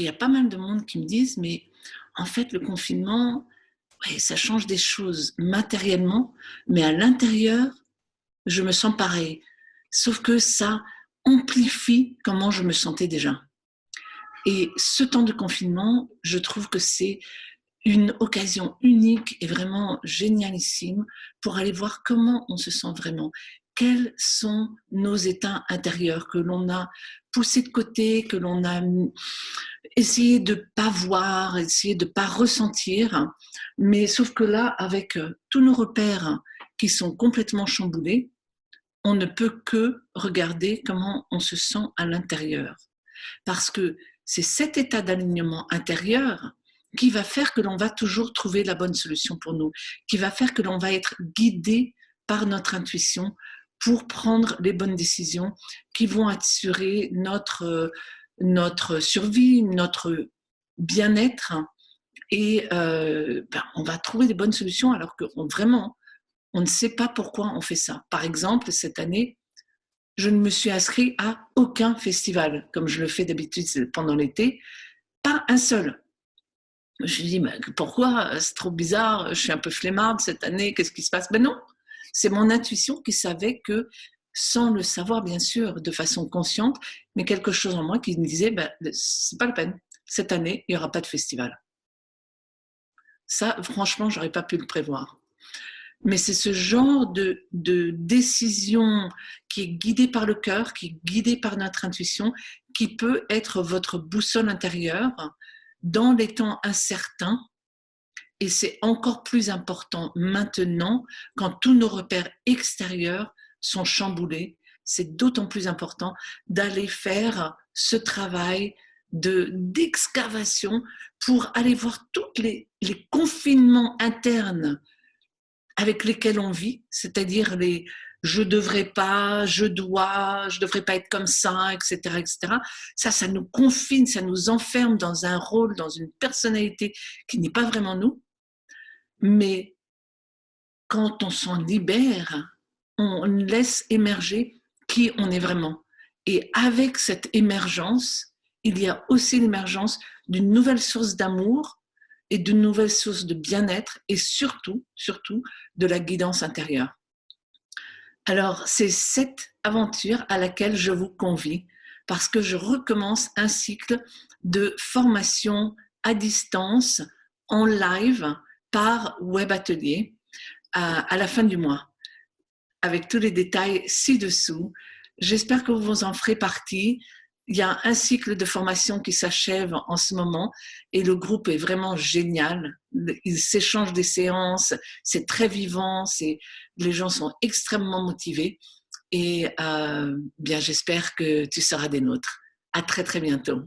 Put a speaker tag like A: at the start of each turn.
A: qu'il y a pas mal de monde qui me disent, mais en fait, le confinement, ouais, ça change des choses matériellement, mais à l'intérieur, je me sens pareil. Sauf que ça amplifie comment je me sentais déjà. Et ce temps de confinement, je trouve que c'est une occasion unique et vraiment génialissime pour aller voir comment on se sent vraiment. Quels sont nos états intérieurs que l'on a poussés de côté, que l'on a essayé de ne pas voir, essayé de ne pas ressentir. Mais sauf que là, avec tous nos repères qui sont complètement chamboulés, on ne peut que regarder comment on se sent à l'intérieur. Parce que c'est cet état d'alignement intérieur qui va faire que l'on va toujours trouver la bonne solution pour nous, qui va faire que l'on va être guidé par notre intuition pour prendre les bonnes décisions qui vont assurer notre survie, notre bien-être. Et on va trouver des bonnes solutions alors que vraiment, on ne sait pas pourquoi on fait ça. Par exemple, cette année, je ne me suis inscrite à aucun festival, comme je le fais d'habitude pendant l'été, pas un seul. Je me suis dit, mais pourquoi? C'est trop bizarre, je suis un peu flemmarde cette année, qu'est-ce qui se passe? Ben non, c'est mon intuition qui savait que, sans le savoir bien sûr, de façon consciente, mais quelque chose en moi qui me disait, ben, c'est pas la peine, cette année, il n'y aura pas de festival. Ça, franchement, j'aurais pas pu le prévoir. Mais c'est ce genre de décision qui est guidée par le cœur, qui est guidée par notre intuition, qui peut être votre boussole intérieure dans les temps incertains. Et c'est encore plus important maintenant quand tous nos repères extérieurs sont chamboulés. C'est d'autant plus important d'aller faire ce travail d'excavation pour aller voir tous les confinements internes avec lesquels on vit, c'est-à-dire les je devrais pas, je dois, je devrais pas être comme ça, etc., etc. Ça nous confine, ça nous enferme dans un rôle, dans une personnalité qui n'est pas vraiment nous. Mais quand on s'en libère, on laisse émerger qui on est vraiment. Et avec cette émergence, il y a aussi l'émergence d'une nouvelle source d'amour et d'une nouvelle source de bien-être et surtout, surtout, de la guidance intérieure. Alors, c'est cette aventure à laquelle je vous convie parce que je recommence un cycle de formation à distance, en live, par Web Atelier à la fin du mois, avec tous les détails ci-dessous. J'espère que vous en ferez partie. Il y a un cycle de formation qui s'achève en ce moment et le groupe est vraiment génial. Ils s'échangent des séances, c'est très vivant, les gens sont extrêmement motivés et bien j'espère que tu seras des nôtres. À très très bientôt.